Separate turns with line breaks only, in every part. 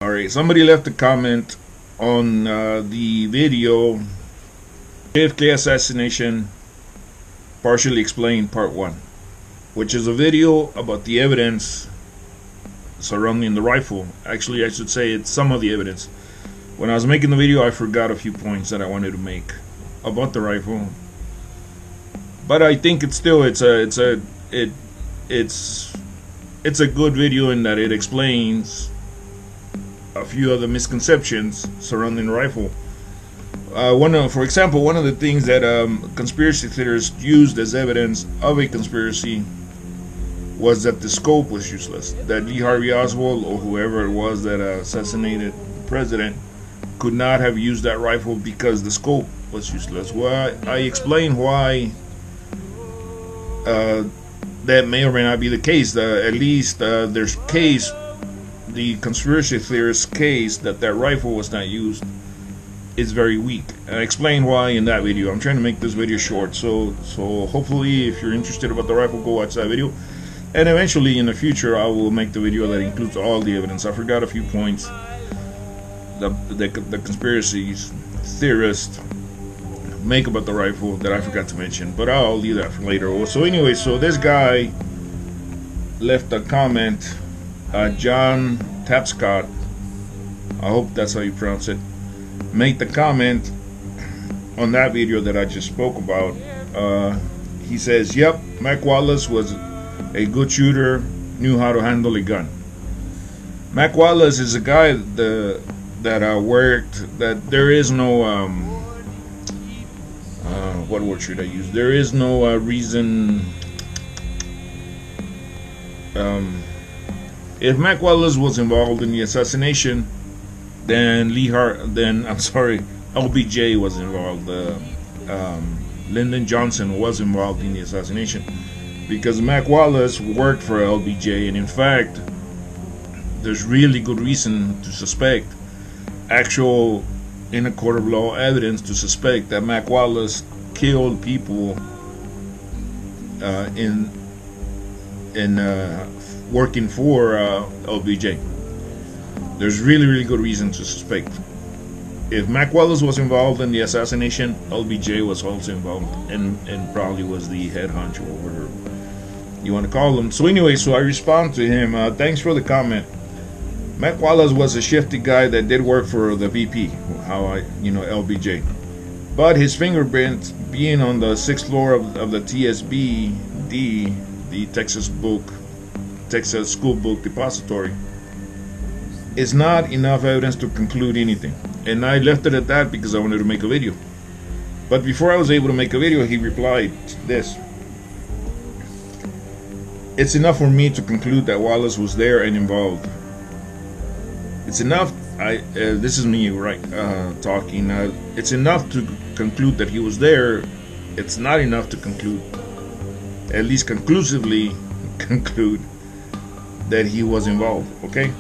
Alright, somebody left a comment on the video JFK assassination partially explained part 1, which is a video about the evidence surrounding the rifle. Actually, I should say it's some of the evidence. When I was making the video, I forgot a few points that I wanted to make about the rifle, but I think it's a good video in that it explains a few of the misconceptions surrounding the rifle. For example, one of the things that conspiracy theorists used as evidence of a conspiracy was that the scope was useless. That Lee Harvey Oswald, or whoever it was that assassinated the president, could not have used that rifle because the scope was useless. Well, I explained why that may or may not be the case. At least there's case. The conspiracy theorist's case that rifle was not used is very weak. And I explained why in that video. I'm trying to make this video short, so hopefully if you're interested about the rifle, go watch that video. And eventually in the future I will make the video that includes all the evidence. I forgot a few points the conspiracy theorists make about the rifle that I forgot to mention, but I'll leave that for later. So anyway, so this guy left a comment, John Tapscott, I hope that's how you pronounce it, made the comment on that video that I just spoke about. He says, yep, Mac Wallace was a good shooter, knew how to handle a gun. Mac Wallace is a guy that worked, that there is no what word should I use? There is no reason. If Mac Wallace was involved in the assassination, then LBJ was involved. Lyndon Johnson was involved in the assassination because Mac Wallace worked for LBJ, and in fact, there's really good reason to suspect, actual in a court of law evidence to suspect that Mac Wallace killed people in working for LBJ. There's really good reason to suspect. If Mac Wallace was involved in the assassination, LBJ was also involved and probably was the head honcho or whatever you want to call him. So anyway, so I respond to him, thanks for the comment. Mac Wallace was a shifty guy that did work for the VP, LBJ. But his fingerprint being on the 6th floor of the TSBD, the Texas School Book Depository, is not enough evidence to conclude anything. And I left it at that because I wanted to make a video. But before I was able to make a video, he replied this: it's enough for me to conclude that Wallace was there and involved. It's enough. This is me talking. It's enough to conclude that he was there. It's not enough to conclude, at least conclusively conclude, that he was involved. Okay,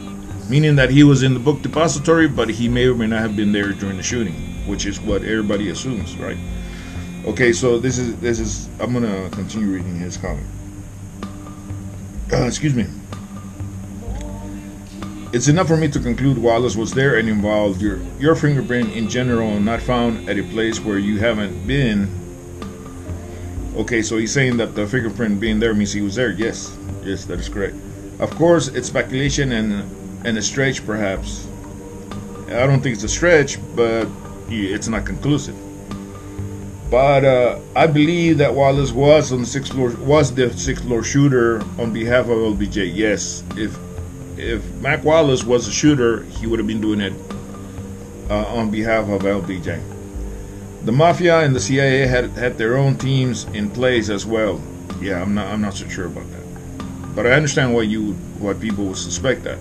meaning that he was in the book depository, but he may or may not have been there during the shooting, which is what everybody assumes, right? Okay, so this is. I'm gonna continue reading his comment. Excuse me. It's enough for me to conclude Wallace was there and involved. Your fingerprint in general not found at a place where you haven't been. Okay, so he's saying that the fingerprint being there means he was there. Yes, that is correct. Of course, it's speculation and a stretch, perhaps. I don't think it's a stretch, but it's not conclusive. But I believe that Wallace was on the 6th floor, was the 6th floor shooter on behalf of LBJ. Yes, if Mac Wallace was a shooter, he would have been doing it on behalf of LBJ. The Mafia and the CIA had their own teams in place as well. Yeah, I'm not so sure about that, but I understand why people would suspect that.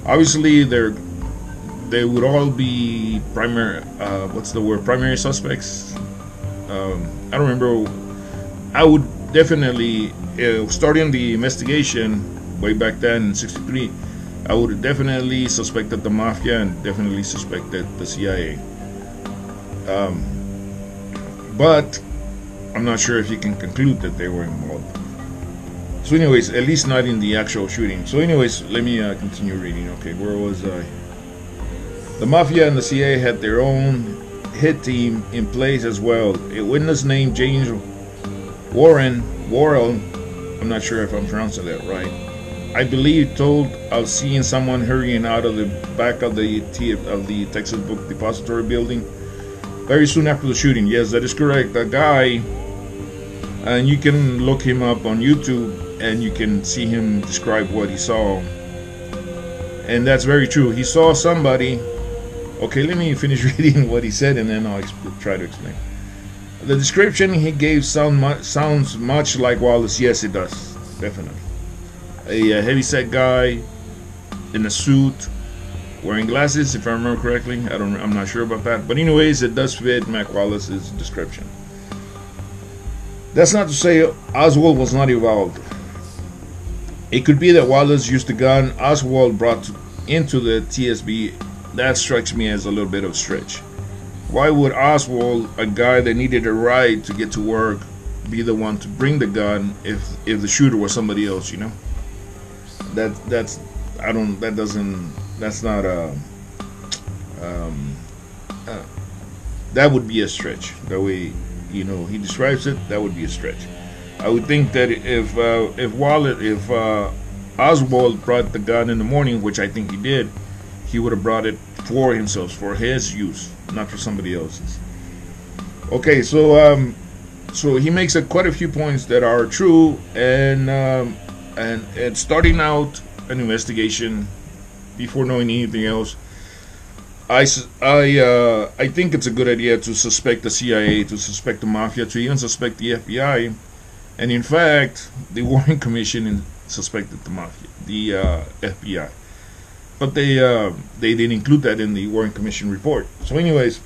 Obviously, they would all be primary suspects. I don't remember. I would definitely, starting the investigation way back then in '63, I would definitely suspected the Mafia and definitely suspected the CIA. But I'm not sure if you can conclude that they were involved. So anyways, at least not in the actual shooting. So anyways, let me continue reading. Okay, where was I? The mafia and the CIA had their own hit team in place as well. A witness named James Worrell, I'm not sure if I'm pronouncing that right, I believe told of seeing someone hurrying out of the back of the Texas Book Depository building very soon after the shooting. Yes, that is correct. The guy, and you can look him up on YouTube and you can see him describe what he saw. And that's very true. He saw somebody. Okay, let me finish reading what he said and then I'll try to explain. The description he gave sounds much like Wallace. Yes, it does. Definitely. A heavy-set guy in a suit, wearing glasses, if I remember correctly. I'm not sure about that. But anyways, it does fit Mac Wallace's description. That's not to say Oswald was not involved. It could be that Wallace used the gun Oswald brought into the TSB. That strikes me as a little bit of a stretch. Why would Oswald, a guy that needed a ride to get to work, be the one to bring the gun if the shooter was somebody else? You know, that's not that would be a stretch. The way he describes it, that would be a stretch. I would think that if Oswald brought the gun in the morning, which I think he did, he would have brought it for himself, for his use, not for somebody else's. Okay, so he makes quite a few points that are true, and starting out an investigation before knowing anything else, I think it's a good idea to suspect the CIA, to suspect the mafia, to even suspect the FBI, and in fact, the Warren Commission suspected the mafia, the FBI, but they didn't include that in the Warren Commission report. So, anyways,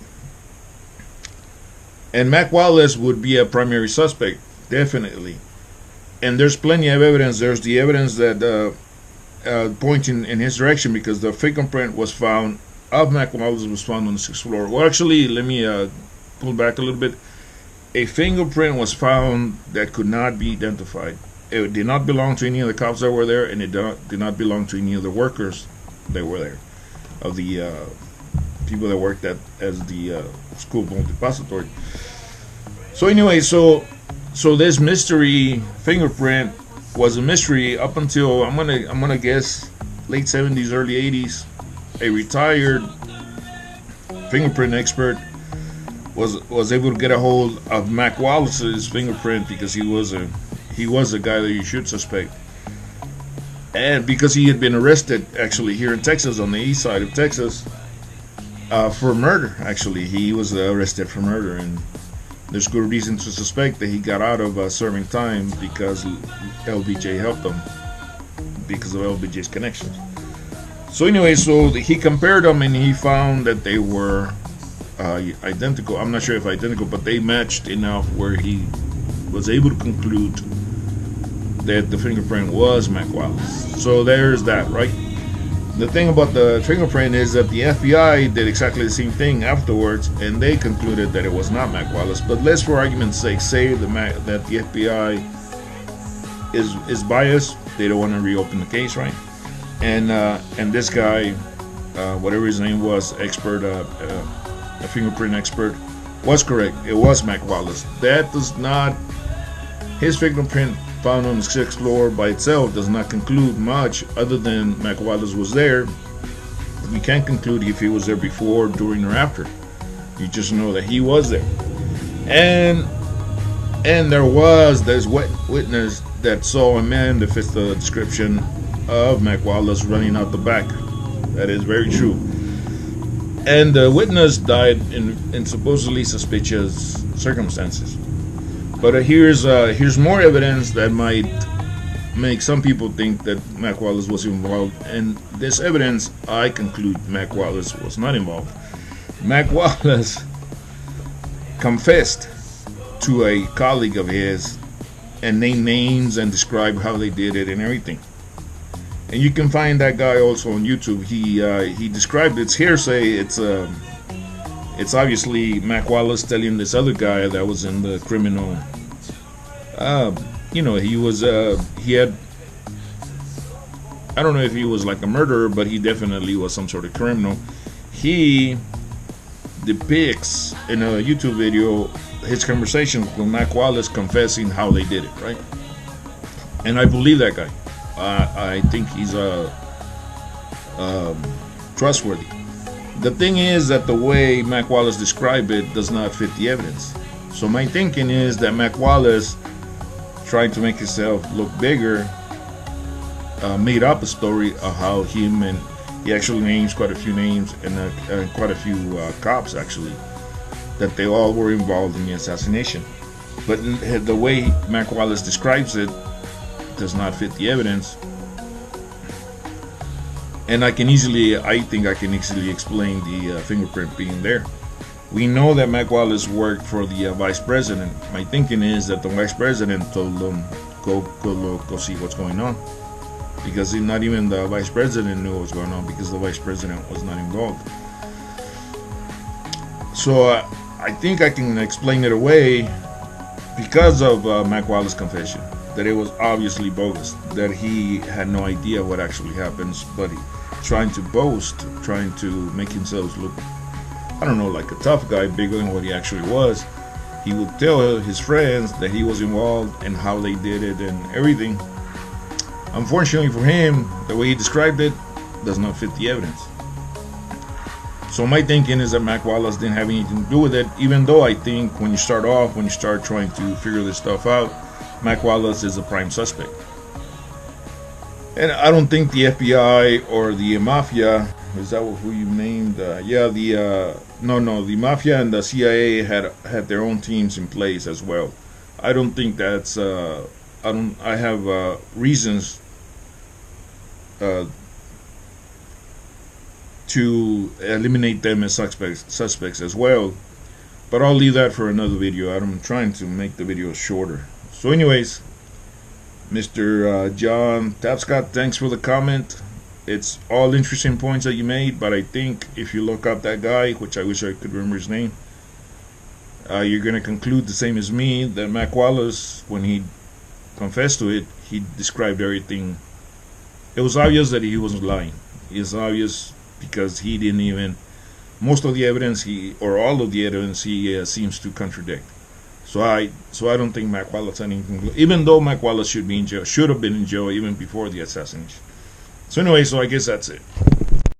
and Mac Wallace would be a primary suspect, definitely, and there's plenty of evidence. There's the evidence that pointing in his direction, because the fingerprint was found of Mac Wallace was found on the 6th floor. Well, actually, let me pull back a little bit. A fingerprint was found that could not be identified. It did not belong to any of the cops that were there, and it did not belong to any of the workers that were there, of the people that worked as the school book depository. So anyway, so this mystery fingerprint was a mystery up until I'm gonna guess late 70s, early 80s. A retired fingerprint expert was able to get a hold of Mac Wallace's fingerprint, because he was a guy that you should suspect, and because he had been arrested actually here in Texas, on the east side of Texas, for murder. Actually, he was arrested for murder, and there's good reason to suspect that he got out of serving time because LBJ helped him, because of LBJ's connections. So anyway, so he compared them and he found that they were identical. I'm not sure if identical, but they matched enough where he was able to conclude that the fingerprint was Mac Wallace. So there's that, right? The thing about the fingerprint is that the FBI did exactly the same thing afterwards, and they concluded that it was not Mac Wallace. But let's, for argument's sake, say that the FBI is biased. They don't want to reopen the case, right? And this guy, whatever his name was, expert, a fingerprint expert, was correct. It was Mac Wallace. That does not, his fingerprint found on the 6th floor by itself does not conclude much, other than Mac Wallace was there. We can't conclude if he was there before, during, or after. You just know that he was there. And there was this witness that saw a man that fits the description of Mac Wallace running out the back. That is very true. And the witness died in supposedly suspicious circumstances. But here's more evidence that might make some people think that Mac Wallace was involved. And this evidence, I conclude Mac Wallace was not involved. Mac Wallace confessed to a colleague of his and named names and described how they did it and everything. And you can find that guy also on YouTube. He described, it's hearsay. It's obviously Mac Wallace telling this other guy that was in the criminal. He had. I don't know if he was like a murderer, but he definitely was some sort of criminal. he depicts in a YouTube video his conversation with Mac Wallace confessing how they did it, right? And I believe that guy. I think he's trustworthy. The thing is that the way Mac Wallace described it does not fit the evidence. So my thinking is that Mac Wallace, trying to make himself look bigger, made up a story of how him and he actually names quite a few names and quite a few cops actually, that they all were involved in the assassination. But the way Mac Wallace describes it does not fit the evidence. And I think I can easily explain the fingerprint being there. We know that Mac Wallace worked for the vice president. My thinking is that the vice president told them, go see what's going on. Because not even the vice president knew what was going on, because the vice president was not involved. So I think I can explain it away because of Mac Wallace's confession, that it was obviously bogus, that he had no idea what actually happens, but he trying to boast, trying to make himself look, I don't know, like a tough guy, bigger than what he actually was. He would tell his friends that he was involved and how they did it and everything. Unfortunately for him, the way he described it does not fit the evidence. So my thinking is that Mac Wallace didn't have anything to do with it, even though I think when you start trying to figure this stuff out, Mac Wallace is a prime suspect. And I don't think the FBI or the Mafia, is that who you named? The Mafia and the CIA had their own teams in place as well. I don't think that's, I have reasons to eliminate them as suspects as well. But I'll leave that for another video. I'm trying to make the video shorter. So anyways, Mr. John Tapscott, thanks for the comment. It's all interesting points that you made, but I think if you look up that guy, which I wish I could remember his name, you're going to conclude the same as me, that Mac Wallace, when he confessed to it, he described everything. It was obvious that he wasn't lying. It's obvious because he didn't even, most of the evidence all of the evidence he seems to contradict. So I don't think Mac Wallace had anything, even though Mac Wallace should have been in jail even before the assassination. So anyway, so I guess that's it.